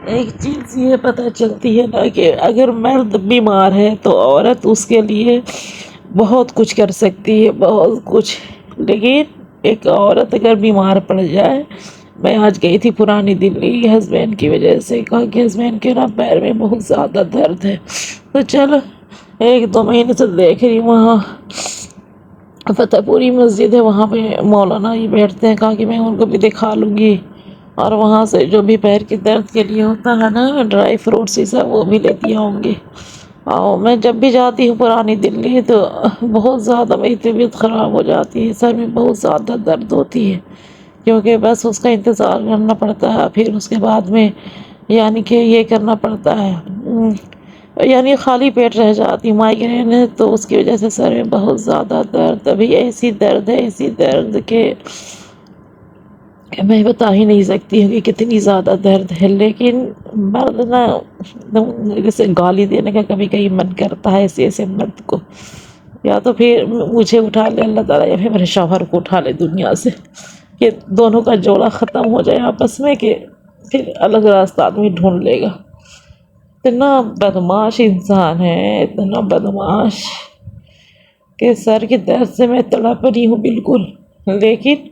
ایک چیز یہ پتہ چلتی ہے نا کہ اگر مرد بیمار ہے تو عورت اس کے لیے بہت کچھ کر سکتی ہے، بہت کچھ، لیکن ایک عورت اگر بیمار پڑ جائے، میں آج گئی تھی پرانی دلی ہسبینڈ کی وجہ سے، کہا کہ ہسبینڈ کے نا پیر میں بہت زیادہ درد ہے، تو چل 1-2 مہینے سے دیکھ رہی وہاں فتح پوری مسجد ہے، وہاں پہ مولانا ہی بیٹھتے ہیں، کہا کہ میں ان کو بھی دکھا لوں گی، اور وہاں سے جو بھی پیر کے درد کے لیے ہوتا ہے نا ڈرائی فروٹس ہی سب وہ بھی لیتی آؤں گی۔ اور میں جب بھی جاتی ہوں پرانی دلی تو بہت زیادہ میری طبیعت خراب ہو جاتی ہے، سر میں بہت زیادہ درد ہوتی ہے، کیونکہ بس اس کا انتظار کرنا پڑتا ہے، پھر اس کے بعد میں یعنی کہ یہ کرنا پڑتا ہے، یعنی خالی پیٹ رہ جاتی، مائگرین ہے تو اس کی وجہ سے سر میں بہت زیادہ درد، ابھی ایسی درد ہے، ایسی درد کہ میں بتا ہی نہیں سکتی ہوں کہ کتنی زیادہ درد ہے، لیکن مرد نا جیسے گالی دینے کا کبھی کبھی من کرتا ہے ایسے مرد کو، یا تو پھر مجھے اٹھا لے اللہ تعالیٰ، یا پھر میرے شوہر کو اٹھا لے دنیا سے، کہ دونوں کا جوڑا ختم ہو جائے آپس میں، کہ پھر الگ راستہ آدمی ڈھونڈ لے گا۔ اتنا بدمعاش انسان ہے، اتنا بدمعاش کہ سر کے درد سے میں تڑپ رہی ہوں بالکل، لیکن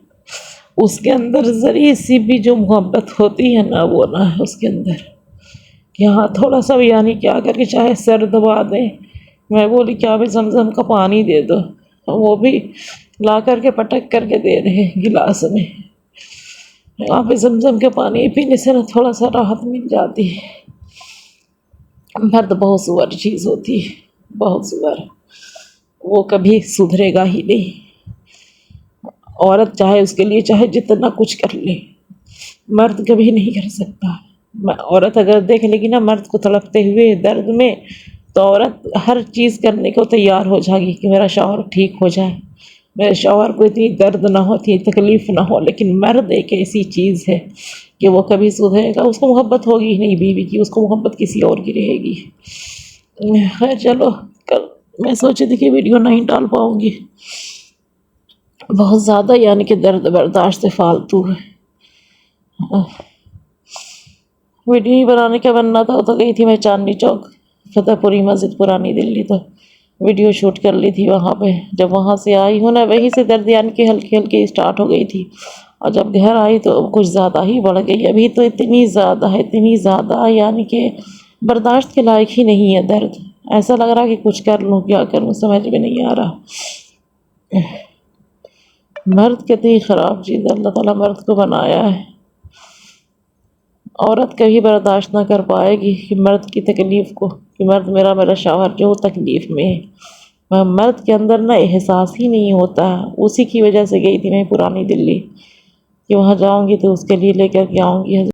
اس کے اندر ذری سی بھی جو محبت ہوتی ہے نا وہ نہ ہے اس کے اندر، کہ ہاں تھوڑا سا بھی یعنی کیا کر کے چاہے سر دبا دے، میں بولی کیا بھی زمزم کا پانی دے دو، وہ بھی لا کر کے پٹک کر کے دے رہے گلاس میں، وہاں پہ زمزم کے پانی پینے سے نا تھوڑا سا راحت مل جاتی ہے۔ مرد بہت سوار چیز ہوتی ہے، بہت سوار، وہ کبھی سدھرے گا ہی نہیں، عورت چاہے اس کے لیے چاہے جتنا کچھ کر لے، مرد کبھی نہیں کر سکتا۔ عورت اگر دیکھ لے گی نا مرد کو تڑپتے ہوئے درد میں، تو عورت ہر چیز کرنے کو تیار ہو جائے گی کہ میرا شوہر ٹھیک ہو جائے، میرے شوہر کو اتنی درد نہ ہو، اتنی تکلیف نہ ہو، لیکن مرد ایک ایسی چیز ہے کہ وہ کبھی سدھرے گا، اس کو محبت ہوگی ہی نہیں بیوی کی، اس کو محبت کسی اور کی رہے گی۔ خیر چلو، کل میں سوچی تھی کہ ویڈیو نہیں ڈال پاؤں گی، بہت زیادہ یعنی کہ درد برداشت سے فالتو ہے، ویڈیو ہی بنانے کا بننا تھا تو گئی تھی میں چاندنی چوک فتح پوری مسجد پرانی دلی، تو ویڈیو شوٹ کر لی تھی وہاں پہ، جب وہاں سے آئی ہوں نا وہیں سے درد یعنی کہ ہلکی ہلکی اسٹارٹ ہو گئی تھی، اور جب گھر آئی تو کچھ زیادہ ہی بڑھ گئی، ابھی تو اتنی زیادہ ہے، اتنی زیادہ یعنی کہ برداشت کے لائق ہی نہیں ہے درد، ایسا لگ رہا کہ کچھ کر لوں، کیا کروں سمجھ میں نہیں آ رہا۔ مرد کتنی خراب چیز ہے، اللہ تعالیٰ مرد کو بنایا ہے، عورت کبھی برداشت نہ کر پائے گی کہ مرد کی تکلیف کو، کہ میرا شوہر جو تکلیف میں ہے، مرد کے اندر نہ احساس ہی نہیں ہوتا، اسی کی وجہ سے گئی تھی میں پرانی دلی، کہ وہاں جاؤں گی تو اس کے لیے لے کر کے آؤں گی۔